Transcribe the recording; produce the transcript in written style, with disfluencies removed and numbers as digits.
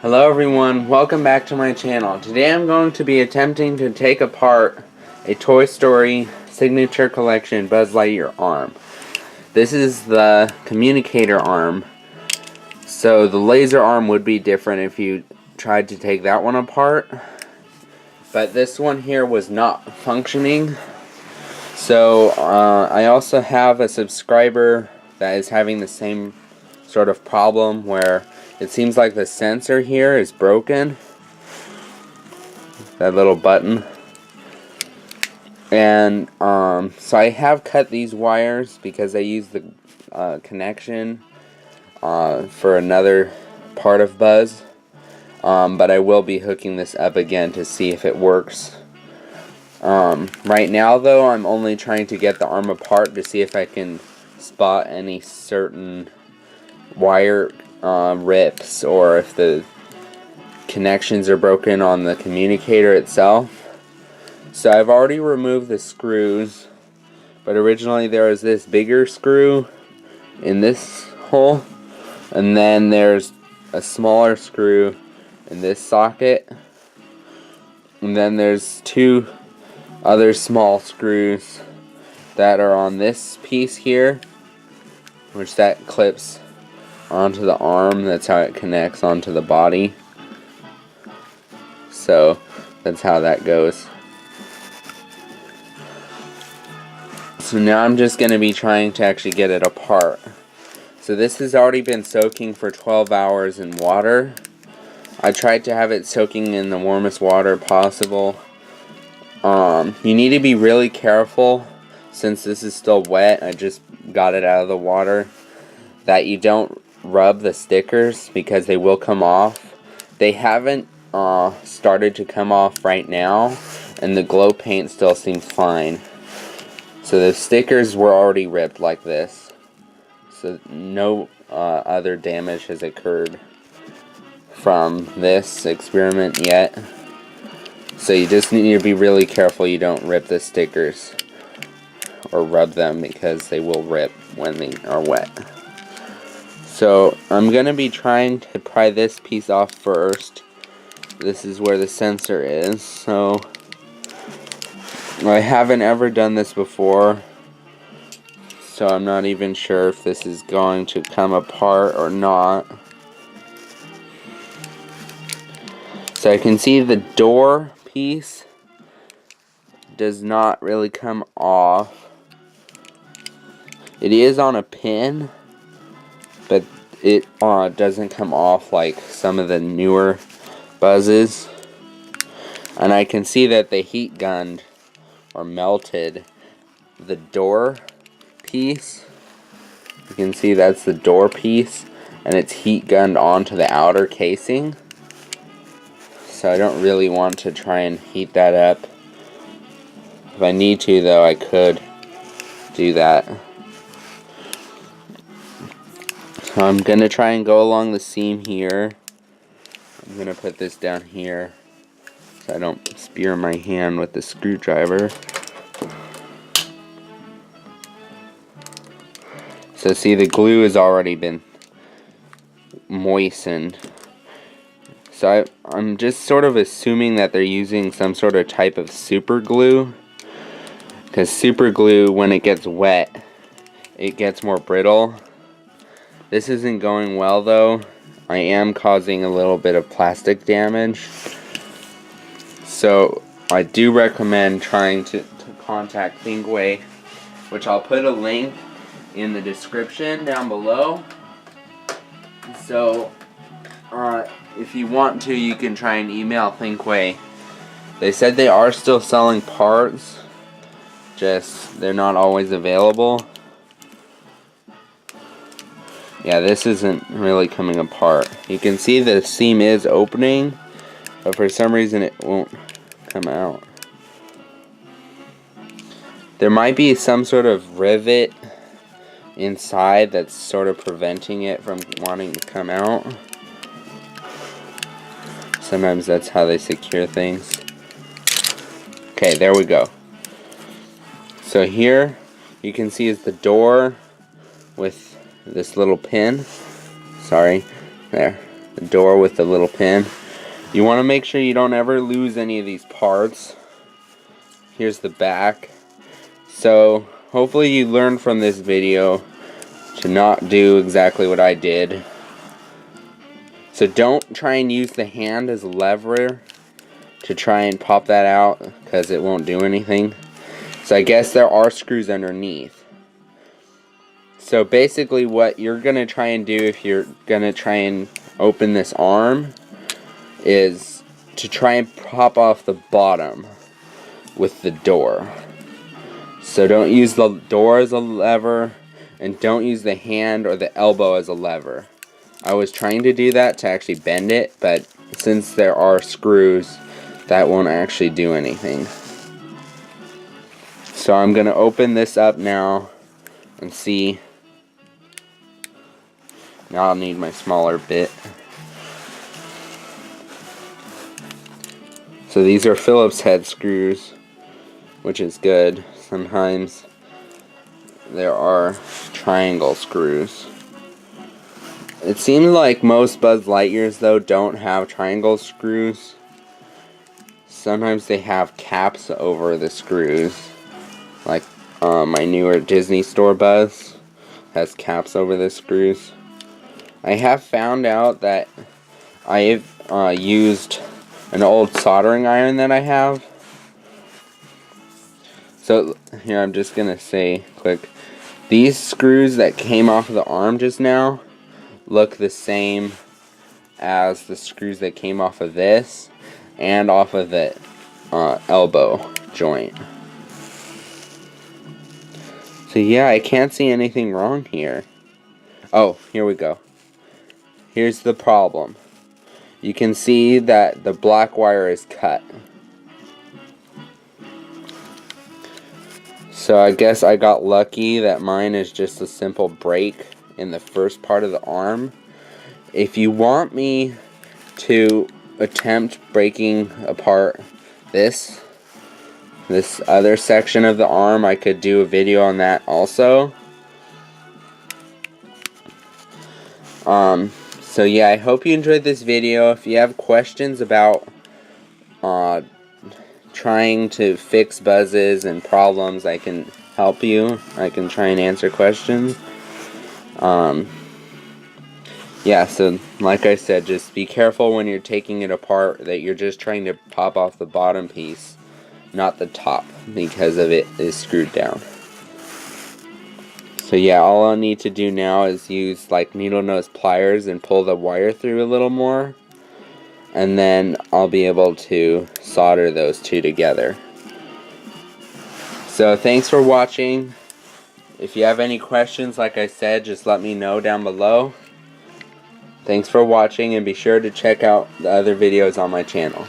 Hello everyone, welcome back to my channel. Today I'm going to be attempting to take apart a Toy Story Signature Collection Buzz Lightyear arm. This is the communicator arm, so the laser arm would be different if you tried to take that one apart. But this one here was not functioning. So I also have a subscriber that is having the same sort of problem where it seems like the sensor here is broken. That little button. And so I have cut these wires because I use the connection for another part of Buzz. But I will be hooking this up again to see if it works. Right now though, I'm only trying to get the arm apart to see if I can spot any certain wire rips or if the connections are broken on the communicator itself. So I've already removed the screws, but originally there was this bigger screw in this hole, and then there's a smaller screw in this socket, and then there's two other small screws that are on this piece here, which that clips onto the arm. That's how it connects onto the body. So that's how that goes. So now I'm just going to be trying to actually get it apart. So this has already been soaking for 12 hours in water. I tried to have it soaking in the warmest water possible. You need to be really careful, since this is still wet, I just got it out of the water, that you don't rub the stickers because they will come off. They haven't started to come off right now, and the glow paint still seems fine. So the stickers were already ripped like this. So no other damage has occurred from this experiment yet. So you just need to be really careful you don't rip the stickers or rub them, because they will rip when they are wet. So I'm going to be trying to pry this piece off first. This is where the sensor is. So I haven't ever done this before, so I'm not even sure if this is going to come apart or not. So I can see the door piece does not really come off. It is on a pin, but it doesn't come off like some of the newer Buzzes. And I can see that they heat gunned or melted the door piece. You can see that's the door piece, and it's heat gunned onto the outer casing. So I don't really want to try and heat that up. If I need to though, I could do that. So I'm going to try and go along the seam here. I'm going to put this down here so I don't spear my hand with the screwdriver. So see, the glue has already been moistened. So I'm just sort of assuming that they're using some sort of type of super glue, because super glue, when it gets wet, it gets more brittle. This isn't going well though. I am causing a little bit of plastic damage. So I do recommend trying to contact Thinkway, which I'll put a link in the description down below. So if you want to, you can try and email Thinkway. They said they are still selling parts, just they're not always available. Yeah, this isn't really coming apart. You can see the seam is opening, but for some reason it won't come out. There might be some sort of rivet inside that's sort of preventing it from wanting to come out. Sometimes that's how they secure things. Okay, there we go. So here you can see is the door with this little pin. Sorry, there. the door with the little pin. You want to make sure you don't ever lose any of these parts. Here's the back. So hopefully you learned from this video to not do exactly what I did. So don't try and use the hand as a lever to try and pop that out, because it won't do anything. So I guess there are screws underneath. So basically what you're going to try and do if you're going to try and open this arm is to try and pop off the bottom with the door. So don't use the door as a lever, and don't use the hand or the elbow as a lever. I was trying to do that to actually bend it, but since there are screws, that won't actually do anything. So I'm going to open this up now and see. Now I'll need my smaller bit. So these are Phillips head screws, which is good. Sometimes there are triangle screws. It seems like most Buzz Lightyears though don't have triangle screws. Sometimes they have caps over the screws. Like my newer Disney Store Buzz has caps over the screws. I have found out that I've used an old soldering iron that I have. So here I'm just gonna say quick, these screws that came off of the arm just now look the same as the screws that came off of this and off of the elbow joint. So yeah, I can't see anything wrong here. Oh, here we go. Here's the problem. You can see that the black wire is cut. So I guess I got lucky that mine is just a simple break in the first part of the arm. If you want me to attempt breaking apart this other section of the arm, I could do a video on that also. So yeah, I hope you enjoyed this video. If you have questions about trying to fix buzzes and problems, I can help you. I can try and answer questions. Yeah, so like I said, just be careful when you're taking it apart that you're just trying to pop off the bottom piece, not the top, because of it is screwed down. So yeah, all I'll need to do now is use like needle nose pliers and pull the wire through a little more, and then I'll be able to solder those two together. So thanks for watching. If you have any questions, like I said, just let me know down below. Thanks for watching, and be sure to check out the other videos on my channel.